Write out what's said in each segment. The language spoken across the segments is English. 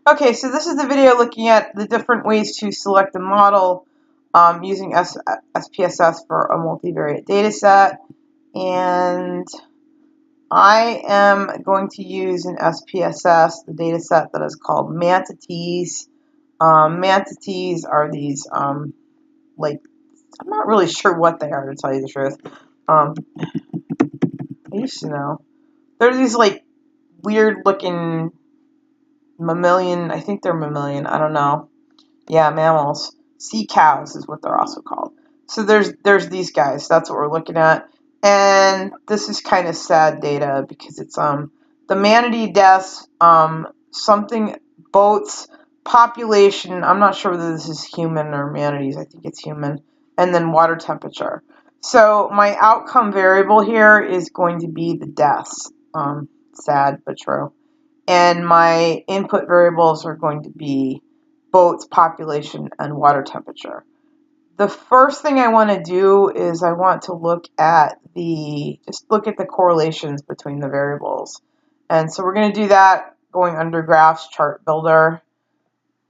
Okay, so this is the video looking at the different ways to select a model using SPSS for a multivariate data set. And I am going to use in SPSS the data set that is called manatees. Manatees are these, like, I'm not really sure what they are, to tell you the truth. I used to know. They're these, like, weird looking mammalian, I think they're mammalian, I don't know. Yeah, mammals. Sea cows is what they're also called. So there's these guys. That's what we're looking at. And this is kind of sad data because it's the manatee deaths, something boats, population. I'm not sure whether this is human or manatees. I think it's human. And then water temperature. So my outcome variable here is going to be the deaths. Sad but true. And my input variables are going to be boats, population, and water temperature. The first thing I want to do is I want to look at the correlations between the variables. And so we're going to do that going under Graphs Chart Builder.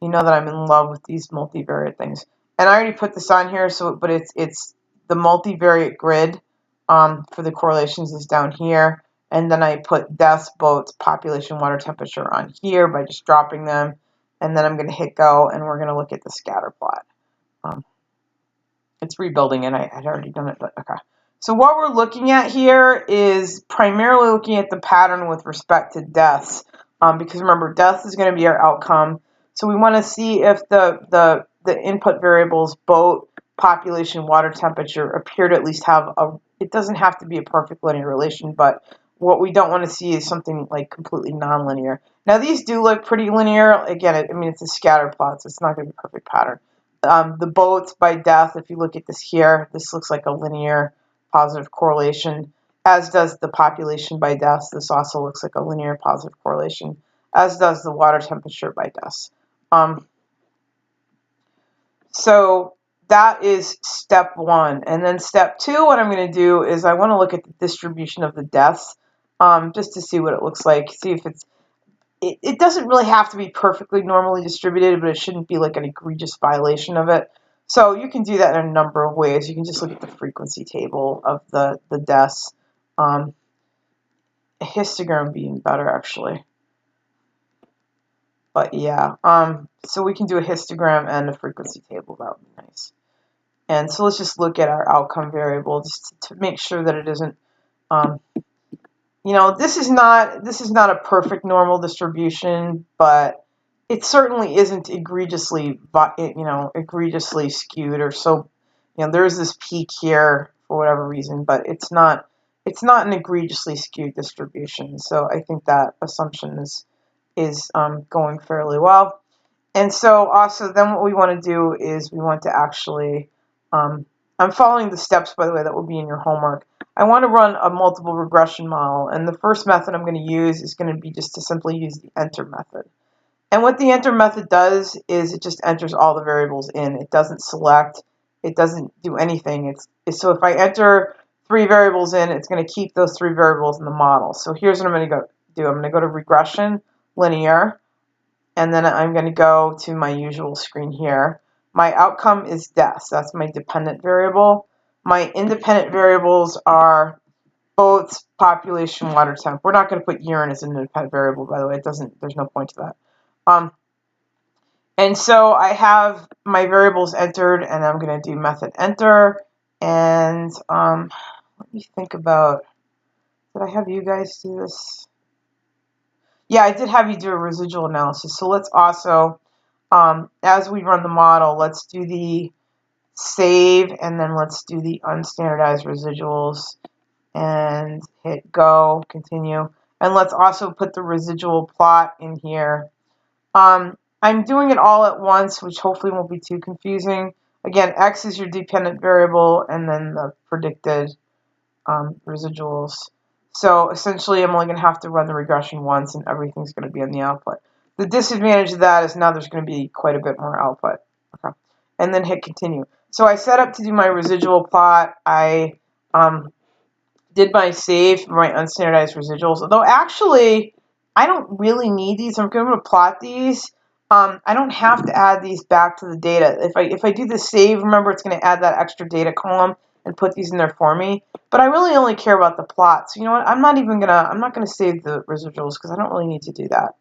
You know that I'm in love with these multivariate things. And I already put this on here, but it's the multivariate grid for the correlations is down here. And then I put deaths, boats, population, water temperature on here by just dropping them. And then I'm going to hit go, and we're going to look at the scatter plot. It's rebuilding, and I had already done it, but okay. So what we're looking at here is primarily looking at the pattern with respect to deaths, because remember, death is going to be our outcome. So we want to see if the input variables, boat, population, water temperature, appear to at least have it doesn't have to be a perfect linear relation, but what we don't want to see is something like completely nonlinear. Now these do look pretty linear. Again, I mean, it's a scatter plot, so it's not going to be a perfect pattern. The boats by death, if you look at this here, this looks like a linear positive correlation, as does the population by deaths. This also looks like a linear positive correlation, as does the water temperature by deaths. So that is step one. And then step two, what I'm going to do is I want to look at the distribution of the deaths just to see what it looks like, see if it doesn't really have to be perfectly normally distributed, but it shouldn't be like an egregious violation of it. So you can do that in a number of ways. You can just look at the frequency table of the deaths. A histogram being better, actually. But yeah, so we can do a histogram and a frequency table. That would be nice. And so let's just look at our outcome variable just to make sure that it isn't, you know, this is not a perfect normal distribution, but it certainly isn't egregiously, egregiously skewed or so. You know, there is this peak here for whatever reason, but it's not an egregiously skewed distribution. So I think that assumption is going fairly well. And so also then what we want to do is we want to actually, I'm following the steps, by the way, that will be in your homework. I want to run a multiple regression model, and the first method I'm going to use is going to be just to simply use the enter method. And what the enter method does is it just enters all the variables in. It doesn't select, it doesn't do anything. So if I enter 3 variables in, it's going to keep those 3 variables in the model. So here's what I'm going to do. I'm going to go to regression, linear, and then I'm going to go to my usual screen here. My outcome is deaths. That's my dependent variable. My independent variables are boats, population, water temp. We're not going to put urine as an independent variable, by the way. There's no point to that. And so I have my variables entered, and I'm going to do method enter. And let me think about, did I have you guys do this? Yeah, I did have you do a residual analysis. So let's also, as we run the model, let's do the save, and then let's do the unstandardized residuals, and hit go, continue. And let's also put the residual plot in here. I'm doing it all at once, which hopefully won't be too confusing. Again, X is your dependent variable, and then the predicted residuals. So essentially, I'm only going to have to run the regression once, and everything's going to be on the output. The disadvantage of that is now there's going to be quite a bit more output. Okay, and then hit continue. So I set up to do my residual plot. I did my save for my unstandardized residuals, although actually I don't really need these. I'm going to plot these, I don't have to add these back to the data. If I do the save, remember it's going to add that extra data column and put these in there for me. But I really only care about the plot. So you know what? I'm not gonna save the residuals because I don't really need to do that.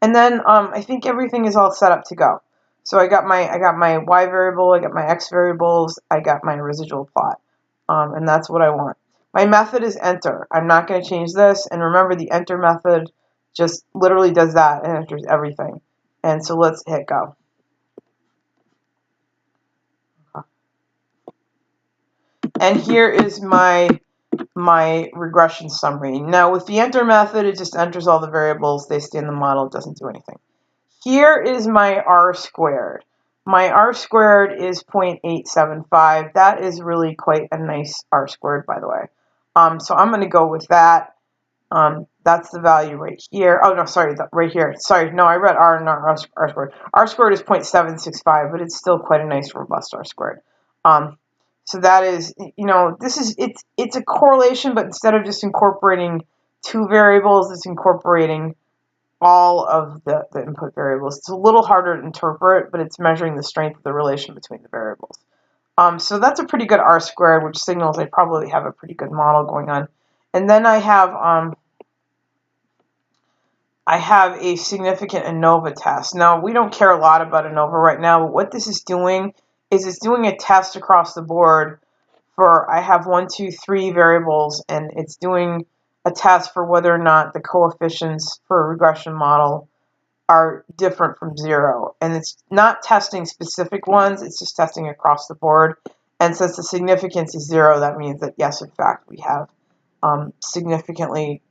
And then I think everything is all set up to go. So I got my y variable, I got my x variables, I got my residual plot, and that's what I want. My method is enter. I'm not going to change this. And remember, the enter method just literally does that and enters everything. And so let's hit go. And here is my regression summary. Now with the enter method, it just enters all the variables. They stay in the model. It doesn't do anything. Here is my r squared. My r squared is 0.875. That is really quite a nice r squared, by the way. So I'm going to go with that. That's the value right here. Oh, no, sorry, right here. Sorry, no, I read r, not r squared. R squared is 0.765, but it's still quite a nice, robust r squared. So that is, you know, it's a correlation, but instead of just incorporating two variables, it's incorporating all of the input variables. It's a little harder to interpret, but it's measuring the strength of the relation between the variables. So that's a pretty good r squared, which signals I probably have a pretty good model going on. And then I have a significant ANOVA test. Now, we don't care a lot about ANOVA right now, but what this is doing is it's doing a test across the board for, I have 1, 2, 3 variables, and it's doing a test for whether or not the coefficients for a regression model are different from 0. And it's not testing specific ones, it's just testing across the board. And since the significance is 0, that means that yes, in fact, we have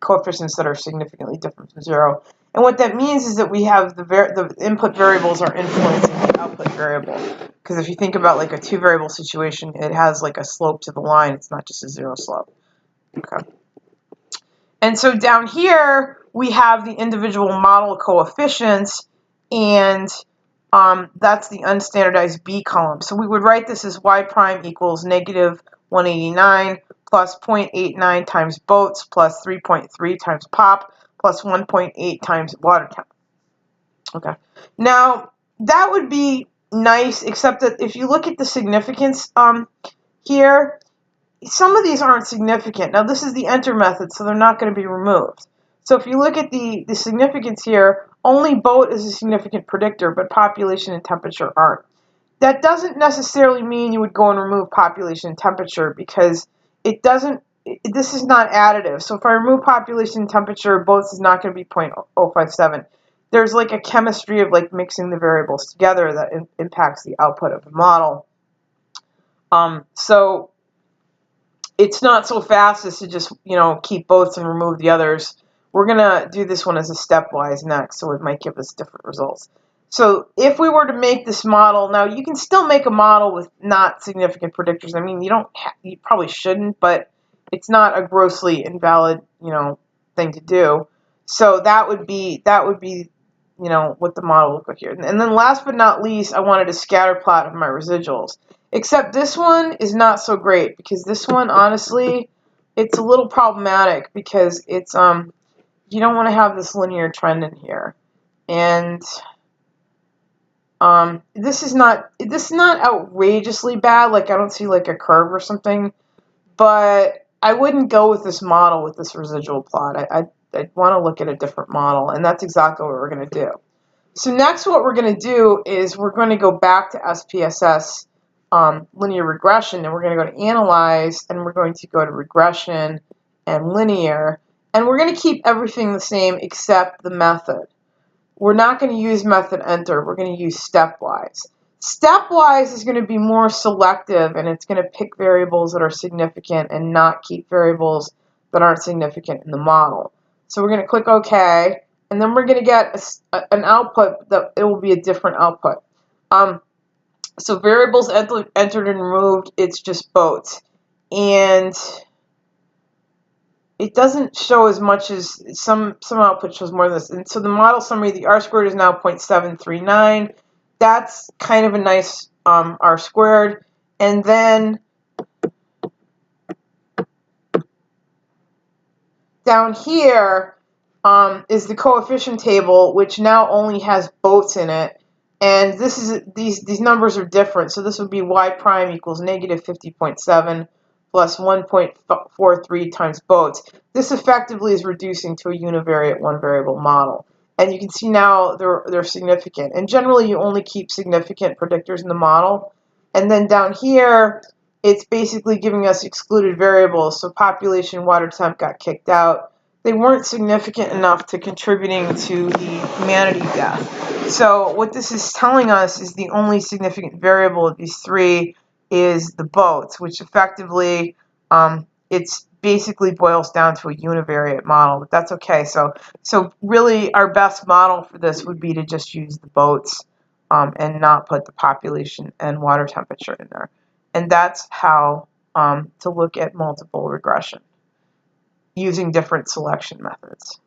coefficients that are significantly different from 0. And what that means is that we have the input variables are influencing the output variable. Because if you think about like a 2-variable situation, it has like a slope to the line. It's not just a 0 slope. Okay. And so down here, we have the individual model coefficients, and that's the unstandardized B column. So we would write this as y prime equals negative 189 plus 0.89 times boats plus 3.3 times pop plus 1.8 times water temp. Okay. Now, that would be nice, except that if you look at the significance here, some of these aren't significant. Now, this is the enter method, so they're not going to be removed. So if you look at the significance here, only boat is a significant predictor, but population and temperature aren't. That doesn't necessarily mean you would go and remove population and temperature, because this is not additive. So if I remove population and temperature, boats is not going to be 0.057. There's like a chemistry of like mixing the variables together that impacts the output of the model. So it's not so fast as to just, you know, keep boats and remove the others. We're going to do this one as a stepwise next, so it might give us different results. So if we were to make this model, now you can still make a model with not significant predictors. I mean, you probably shouldn't, but it's not a grossly invalid, you know, thing to do. So that would be, you know, what the model looked like here. And then last but not least, I wanted a scatter plot of my residuals. Except this one is not so great, because this one, honestly, it's a little problematic, because it's you don't want to have this linear trend in here. And this is not outrageously bad, like I don't see like a curve or something, but I wouldn't go with this model with this residual plot. I'd want to look at a different model, and that's exactly what we're going to do. So next what we're going to do is we're going to go back to SPSS linear regression, and we're going to go to analyze, and we're going to go to regression and linear, and we're going to keep everything the same except the method. We're not going to use method enter, we're going to use stepwise. Stepwise is going to be more selective, and it's going to pick variables that are significant and not keep variables that aren't significant in the model. So we're going to click OK, and then we're going to get an output that it will be a different output. So variables entered and removed, it's just boats. And it doesn't show as much as some output shows more than this. And so the model summary, the r squared is now 0.739. That's kind of a nice r squared. And then down here is the coefficient table, which now only has boats in it. And this is these numbers are different. So this would be y prime equals negative 50.7 plus 1.43 times boats. This effectively is reducing to a univariate one variable model. And you can see now they're significant. And generally you only keep significant predictors in the model. And then down here, it's basically giving us excluded variables. So population, water temp got kicked out. They weren't significant enough to contributing to the humanity death. So what this is telling us is the only significant variable of these three is the boats, which effectively it's basically boils down to a univariate model, but that's okay. So really our best model for this would be to just use the boats and not put the population and water temperature in there. And that's how to look at multiple regression using different selection methods.